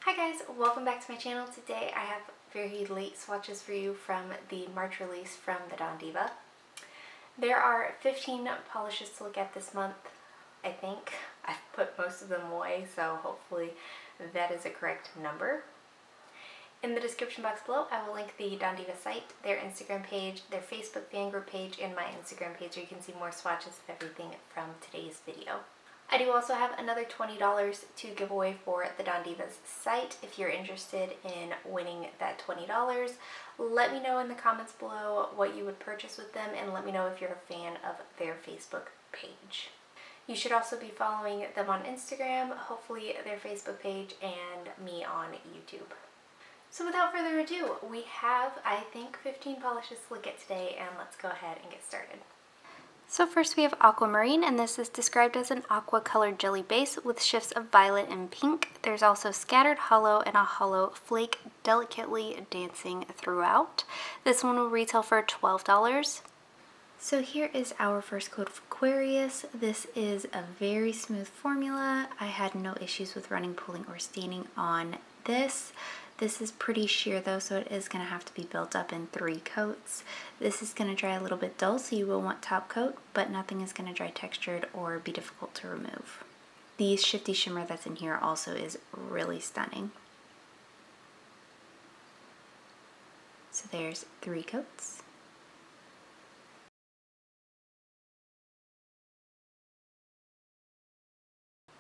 Hi guys, welcome back to my channel. Today I have very late swatches for you from the March release from the Don Deeva. There are 15 polishes to look at this month, I think. I've put most of them away, so hopefully that is a correct number. In the description box below, I will link the Don Deeva site, their Instagram page, their Facebook fan group page, and my Instagram page where you can see more swatches of everything from today's video. I do also have another $20 to give away for the Don Deeva's site. If you're interested in winning that $20, let me know in the comments below what you would purchase with them, and let me know if you're a fan of their Facebook page. You should also be following them on Instagram, hopefully their Facebook page, and me on YouTube. So without further ado, we have, I think, 15 polishes to look at today, and let's go ahead and get started. So first we have Aquamarine, and this is described as an aqua colored jelly base with shifts of violet and pink. There's also scattered hollow and a hollow flake delicately dancing throughout. This one will retail for $12. So here is our first coat of Aquarius. This is a very smooth formula. I had no issues with running, pulling, or staining on this. This is pretty sheer though, so it is going to have to be built up in 3 coats. This is going to dry a little bit dull, so you will want top coat, but nothing is going to dry textured or be difficult to remove. The shifty shimmer that's in here also is really stunning. So there's 3 coats.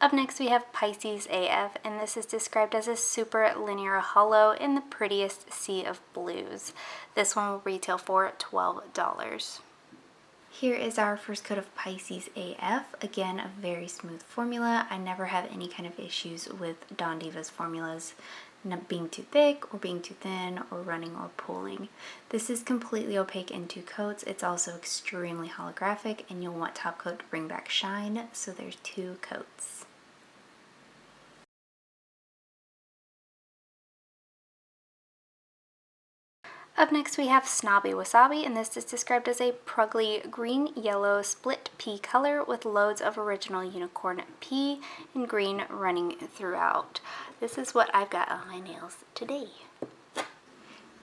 Up next we have Pisces AF, and this is described as a super linear hollow in the prettiest sea of blues. This one will retail for $12. Here is our first coat of Pisces AF. Again, a very smooth formula. I never have any kind of issues with Don Deeva's formulas not being too thick or being too thin or running or pulling. This is completely opaque in 2 coats. It's also extremely holographic, and you'll want top coat to bring back shine, so there's 2 coats. Up next we have Snobby Wasabi, and this is described as a pruggly green-yellow split pea color with loads of original unicorn pea and green running throughout. This is what I've got on my nails today.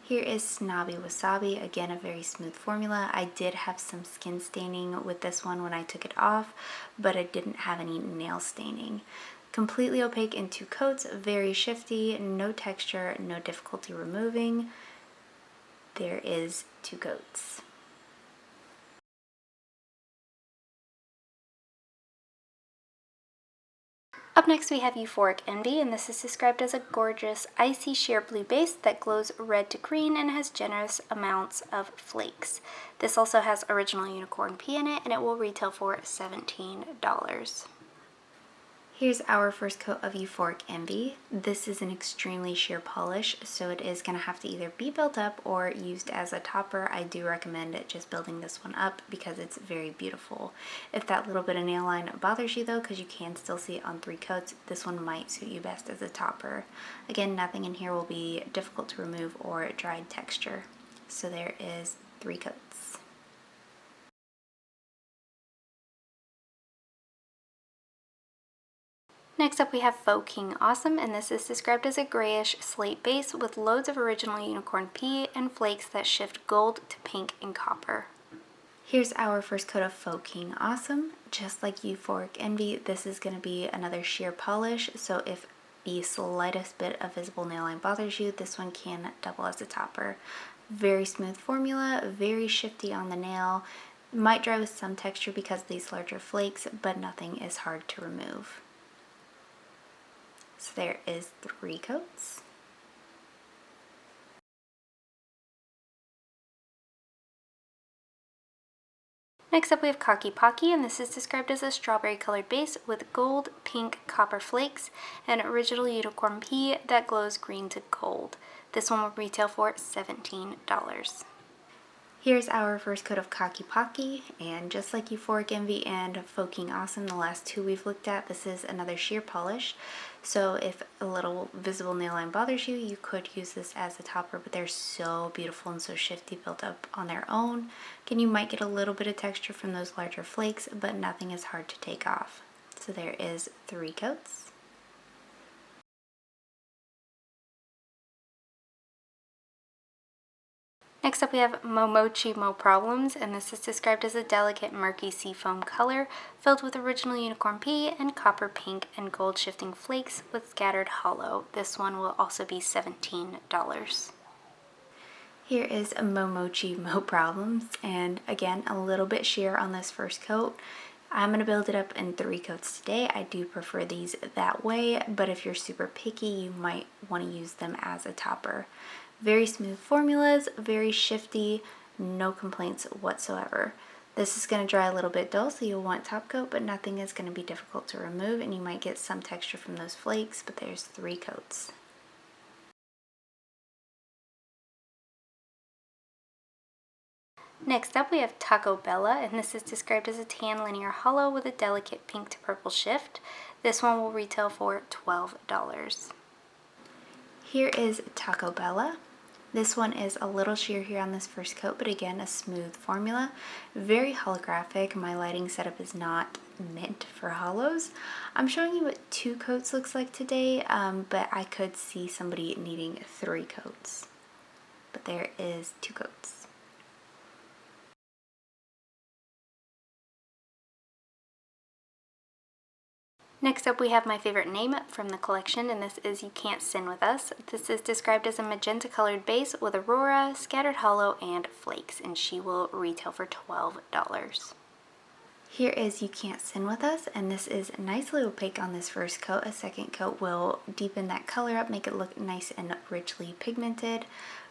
Here is Snobby Wasabi, again a very smooth formula. I did have some skin staining with this one when I took it off, but I didn't have any nail staining. Completely opaque in 2 coats, very shifty, no texture, no difficulty removing. There is 2 coats. Up next we have Euphoric Envy, and this is described as a gorgeous icy sheer blue base that glows red to green and has generous amounts of flakes. This also has original unicorn pea in it, and it will retail for $17. Here's our first coat of Euphoric Envy. This is an extremely sheer polish, so it is going to have to either be built up or used as a topper. I do recommend just building this one up because it's very beautiful. If that little bit of nail line bothers you though, because you can still see it on 3 coats, this one might suit you best as a topper. Again, nothing in here will be difficult to remove or dried texture. So there is 3 coats. Next up we have Foking Awesome, and this is described as a grayish slate base with loads of original unicorn pea and flakes that shift gold to pink and copper. Here's our first coat of Foking Awesome. Just like Euphoric Envy, this is going to be another sheer polish, so if the slightest bit of visible nail line bothers you, this one can double as a topper. Very smooth formula, very shifty on the nail. Might dry with some texture because of these larger flakes, but nothing is hard to remove. So there is 3 coats. Next up we have Kaki Pocky, and this is described as a strawberry colored base with gold, pink, copper flakes and original unicorn pea that glows green to gold. This one will retail for $17. Here's our first coat of Kaki Pocky, and just like Euphoric Envy and Foking Awesome, the last 2 we've looked at, this is another sheer polish. So if a little visible nail line bothers you, you could use this as a topper, but they're so beautiful and so shifty built up on their own. Again, you might get a little bit of texture from those larger flakes, but nothing is hard to take off. So there is 3 coats. Next up we have Mochi Mo Problems, and this is described as a delicate murky seafoam color filled with original unicorn pea and copper pink and gold shifting flakes with scattered hollow. This one will also be $17. Here is Mochi Mo Problems, and again a little bit sheer on this first coat. I'm going to build it up in 3 coats today. I do prefer these that way, but if you're super picky you might want to use them as a topper. Very smooth formulas, very shifty, no complaints whatsoever. This is going to dry a little bit dull, so you'll want top coat, but nothing is going to be difficult to remove, and you might get some texture from those flakes, but there's 3 coats. Next up we have Taco Bella, and this is described as a tan linear hollow with a delicate pink to purple shift. This one will retail for $12. Here is Taco Bella. This one is a little sheer here on this first coat, but again, a smooth formula. Very holographic. My lighting setup is not meant for hollows. I'm showing you what 2 coats looks like today, but I could see somebody needing 3 coats. But there is 2 coats. Next up we have my favorite name from the collection, and this is You Can't Sin With Us. This is described as a magenta colored base with aurora, scattered hollow, and flakes, and she will retail for $12. Here is You Can't Sin With Us, and this is nicely opaque on this first coat. A second coat will deepen that color up, make it look nice and richly pigmented.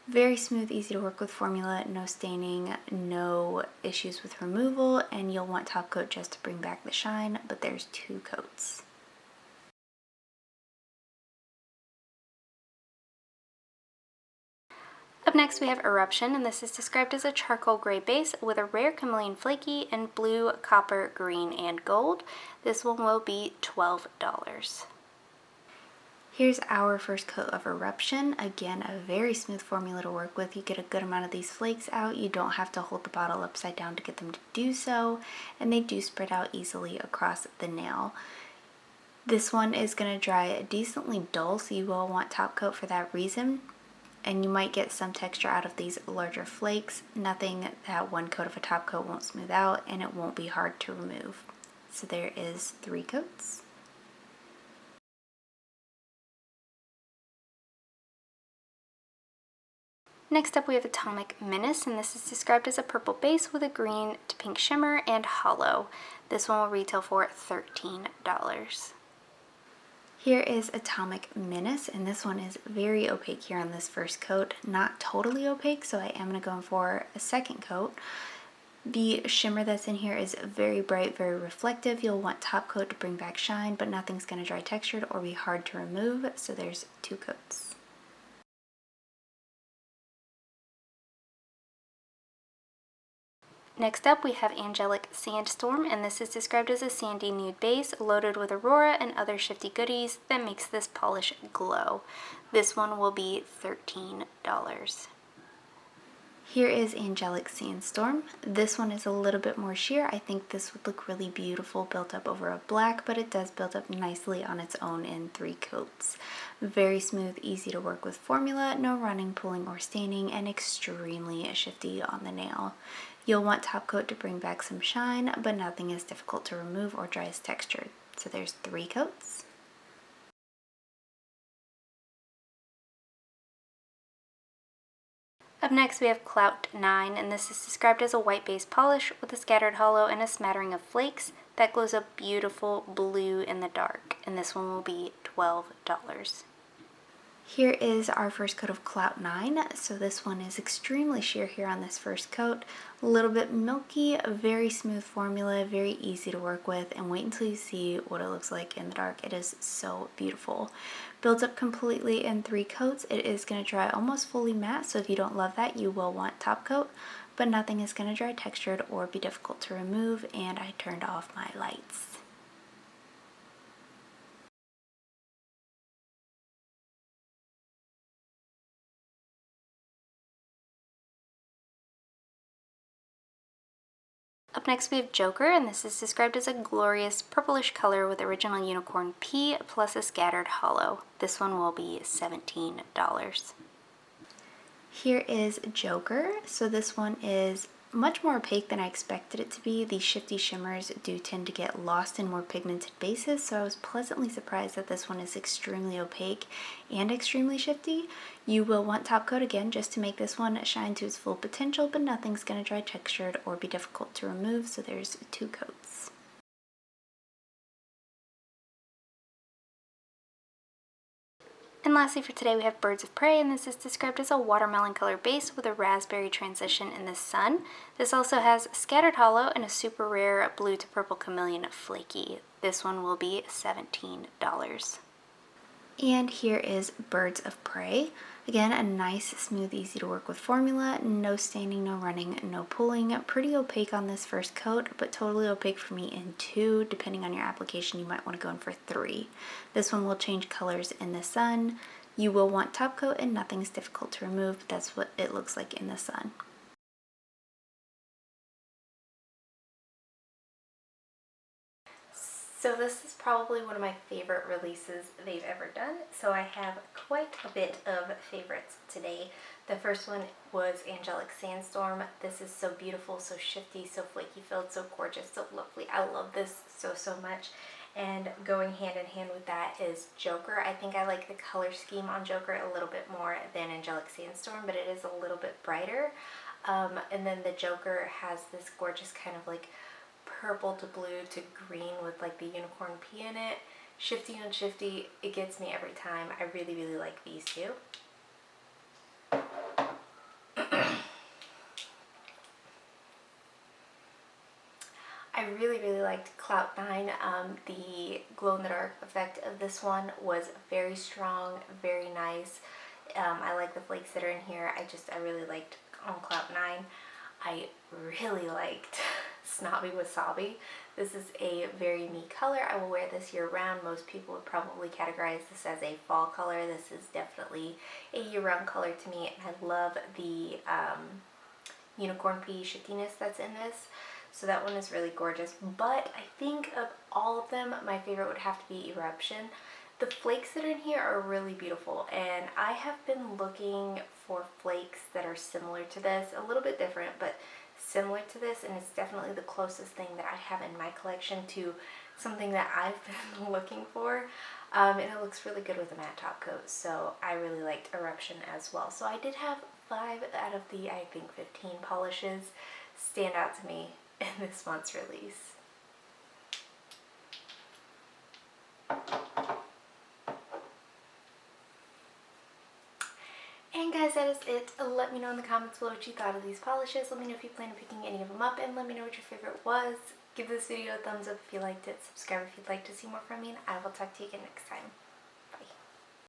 Very smooth, easy to work with formula, no staining, no issues with removal, and you'll want top coat just to bring back the shine, but there's 2 coats. Up next we have Eruption, and this is described as a charcoal gray base with a rare chameleon flaky and blue, copper, green, and gold. This one will be $12. Here's our first coat of Eruption. Again, a very smooth formula to work with. You get a good amount of these flakes out. You don't have to hold the bottle upside down to get them to do so, and they do spread out easily across the nail. This one is going to dry decently dull, so you will want top coat for that reason, and you might get some texture out of these larger flakes. Nothing that 1 coat of a top coat won't smooth out, and it won't be hard to remove. So there is 3 coats. Next up we have Atomic Menace, and this is described as a purple base with a green to pink shimmer and hollow. This one will retail for $13. Here is Atomic Menace, and this one is very opaque here on this first coat. Not totally opaque, so I am going to go in for a second coat. The shimmer that's in here is very bright, very reflective. You'll want top coat to bring back shine, but nothing's going to dry textured or be hard to remove, so there's 2 coats. Next up we have Angelic Sandstorm, and this is described as a sandy nude base loaded with aurora and other shifty goodies that makes this polish glow. This one will be $13. Here is Angelic Sandstorm. This one is a little bit more sheer. I think this would look really beautiful built up over a black, but it does build up nicely on its own in 3 coats. Very smooth, easy to work with formula, no running, pulling, or staining, and extremely shifty on the nail. You'll want top coat to bring back some shine, but nothing is difficult to remove or dry as textured. So there's 3 coats. Up next we have Clout 9, and this is described as a white base polish with a scattered hollow and a smattering of flakes that glows a beautiful blue in the dark, and this one will be $12. Here is our first coat of Clout 9. So this one is extremely sheer here on this first coat. A little bit milky, a very smooth formula, very easy to work with, and wait until you see what it looks like in the dark. It is so beautiful. Builds up completely in 3 coats. It is going to dry almost fully matte, so if you don't love that, you will want top coat, but nothing is going to dry textured or be difficult to remove, and I turned off my lights. Up next we have Joker, and this is described as a glorious purplish color with original unicorn pea plus a scattered hollow. This one will be $17. Here is Joker. So this one is much more opaque than I expected it to be. These shifty shimmers do tend to get lost in more pigmented bases, so I was pleasantly surprised that this one is extremely opaque and extremely shifty. You will want top coat again just to make this one shine to its full potential, but nothing's going to dry textured or be difficult to remove, so there's 2 coats. And lastly for today we have Birds of Prey, and this is described as a watermelon color base with a raspberry transition in the sun. This also has Scattered Hollow and a super rare blue to purple chameleon flaky. This one will be $17. And here is Birds of Prey. Again, a nice, smooth, easy to work with formula. No staining, no running, no pulling. Pretty opaque on this first coat, but totally opaque for me in 2. Depending on your application, you might want to go in for 3. This one will change colors in the sun. You will want top coat and nothing's difficult to remove, but that's what it looks like in the sun. So this is probably one of my favorite releases they've ever done. So I have quite a bit of favorites today. The first one was Angelic Sandstorm. This is so beautiful, so shifty, so flaky filled, so gorgeous, so lovely. I love this so much. And going hand in hand with that is Joker. I think I like the color scheme on Joker a little bit more than Angelic Sandstorm, but it is a little bit brighter. And then the Joker has this gorgeous kind of like purple to blue to green with like the unicorn pea in it. Shifty on shifty, it gets me every time. I really like these two. I really liked Clout 9. The glow-in-the-dark effect of this one was very strong, very nice. I like the flakes that are in here. I really liked on Clout 9. I really liked Snobby Wasabi. This is a very me color. I will wear this year round. Most people would probably categorize this as a fall color. This is definitely a year-round color to me, and I love the unicorn pea shiftiness that's in this. So that one is really gorgeous. But I think of all of them, my favorite would have to be Eruption. The flakes that are in here are really beautiful, and I have been looking for flakes that are similar to this, a little bit different, but similar to this, and it's definitely the closest thing that I have in my collection to something that I've been looking for. And it looks really good with a matte top coat, so I really liked Eruption as well. So I did have 5 out of the, I think, 15 polishes stand out to me in this month's release. And guys, that is it. Let me know in the comments below what you thought of these polishes. Let me know if you plan on picking any of them up, and let me know what your favorite was. Give this video a thumbs up if you liked it. Subscribe if you'd like to see more from me, and I will talk to you again next time.